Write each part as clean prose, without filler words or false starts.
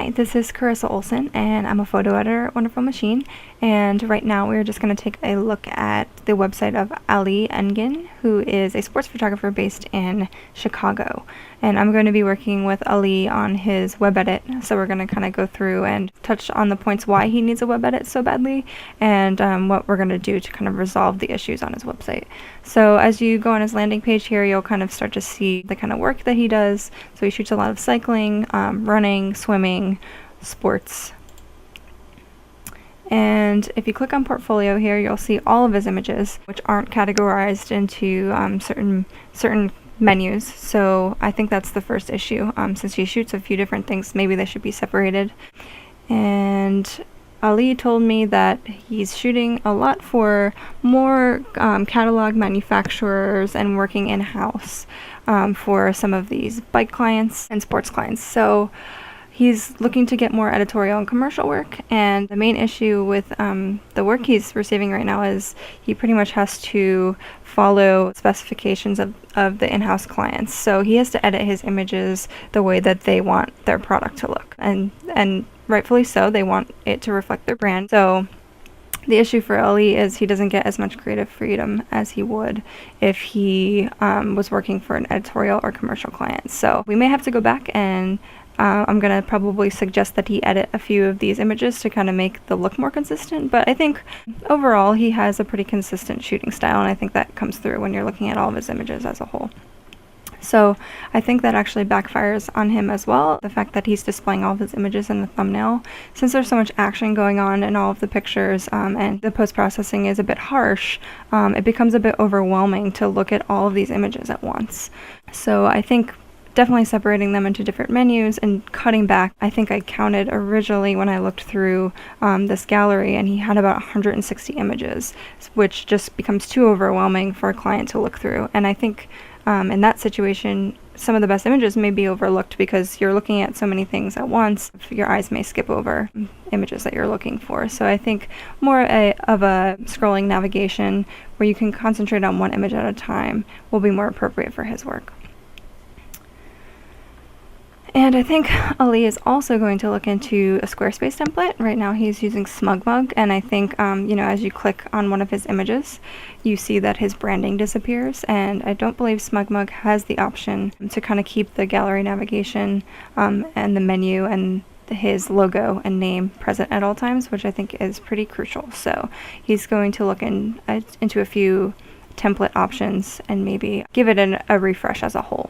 Hi, this is Karrisa Olsen, and I'm a photo editor at Wonderful Machine, and right now we're just going to take a look at the website of Ali Engin, who is a sports photographer based in Chicago. And I'm going to be working with Ali on his web edit, so we're going to kind of go through and touch on the points why he needs a web edit so badly, and what we're going to do to kind of resolve the issues on his website. So as you go on his landing page here, you'll kind of start to see the kind of work that he does. So he shoots a lot of cycling, running, swimming, sports. And if you click on portfolio here, you'll see all of his images, which aren't categorized into certain menus. So I think that's the first issue. Since he shoots a few different things, maybe they should be separated. And Ali told me that he's shooting a lot for more catalog manufacturers and working in-house for some of these bike clients and sports clients. So he's looking to get more editorial and commercial work, and the main issue with the work he's receiving right now is he pretty much has to follow specifications of the in-house clients. So he has to edit his images the way that they want their product to look, and rightfully so. They want it to reflect their brand. So the issue for Ali is he doesn't get as much creative freedom as he would if he was working for an editorial or commercial client. So we may have to go back, and I'm going to probably suggest that he edit a few of these images to kind of make the look more consistent. But I think overall he has a pretty consistent shooting style, and I think that comes through when you're looking at all of his images as a whole. So I think that actually backfires on him as well, the fact that he's displaying all of his images in the thumbnail. Since there's so much action going on in all of the pictures, and the post-processing is a bit harsh, it becomes a bit overwhelming to look at all of these images at once. So I think definitely separating them into different menus and cutting back. I think I counted originally when I looked through this gallery, and he had about 160 images, which just becomes too overwhelming for a client to look through. And I think in that situation, some of the best images may be overlooked because you're looking at so many things at once. Your eyes may skip over images that you're looking for. So I think more of a scrolling navigation where you can concentrate on one image at a time will be more appropriate for his work. And I think Ali is also going to look into a Squarespace template. Right now he's using SmugMug, and I think as you click on one of his images, you see that his branding disappears, and I don't believe SmugMug has the option to kind of keep the gallery navigation and the menu and his logo and name present at all times, which I think is pretty crucial. So he's going to look into a few template options and maybe give it a refresh as a whole.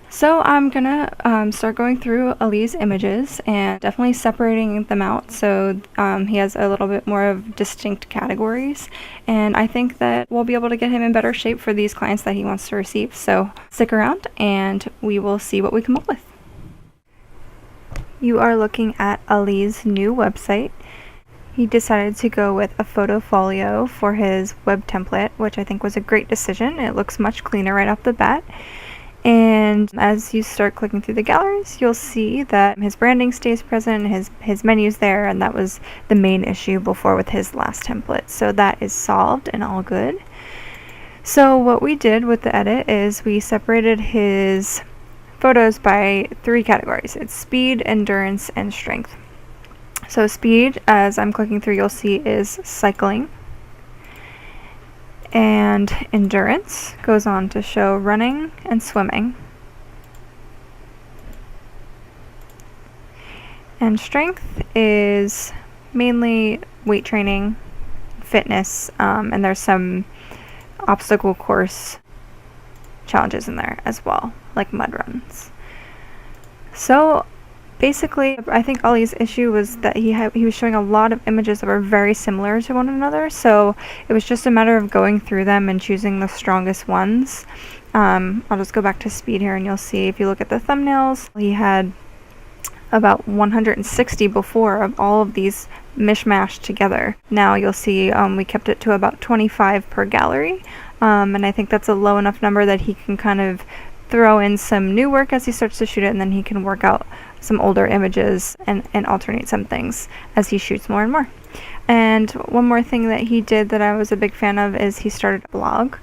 So I'm gonna start going through Ali's images and definitely separating them out so he has a little bit more of distinct categories, and I think that we'll be able to get him in better shape for these clients that he wants to receive. So stick around and we will see what we come up with. You are looking at Ali's new website. He decided to go with a photo folio for his web template, which I think was a great decision. It looks much cleaner right off the bat. And as you start clicking through the galleries, you'll see that his branding stays present, his menu's there, and that was the main issue before with his last template. So that is solved and all good. So what we did with the edit is we separated his photos by 3 categories. It's speed, endurance, and strength. So speed, as I'm clicking through, you'll see is cycling. And endurance goes on to show running and swimming. And strength is mainly weight training, fitness, and there's some obstacle course challenges in there as well, like mud runs. So basically, I think Ali's issue was that he was showing a lot of images that were very similar to one another, so it was just a matter of going through them and choosing the strongest ones. I'll just go back to speed here, and you'll see if you look at the thumbnails, he had about 160 before of all of these mishmashed together. Now you'll see we kept it to about 25 per gallery, and I think that's a low enough number that he can kind of throw in some new work as he starts to shoot it, and then he can work out some older images and alternate some things as he shoots more and more. And one more thing that he did that I was a big fan of is he started a blog.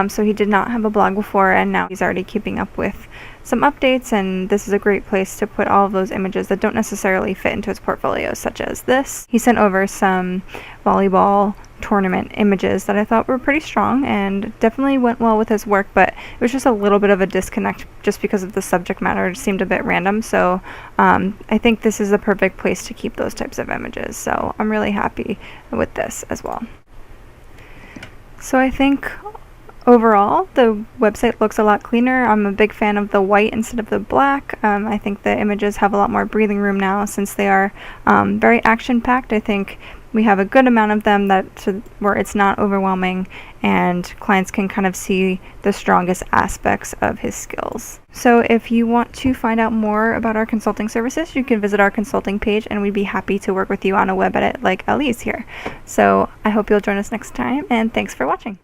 So he did not have a blog before, and now he's already keeping up with some updates, and this is a great place to put all of those images that don't necessarily fit into his portfolio, such as this. He sent over some volleyball tournament images that I thought were pretty strong and definitely went well with his work, but it was just a little bit of a disconnect just because of the subject matter. It seemed a bit random, so I think this is the perfect place to keep those types of images, so I'm really happy with this as well. So I think overall, the website looks a lot cleaner. I'm a big fan of the white instead of the black. I think the images have a lot more breathing room now since they are very action-packed. I think we have a good amount of them where it's not overwhelming and clients can kind of see the strongest aspects of his skills. So if you want to find out more about our consulting services, you can visit our consulting page and we'd be happy to work with you on a web edit like Ali's here. So I hope you'll join us next time, and thanks for watching.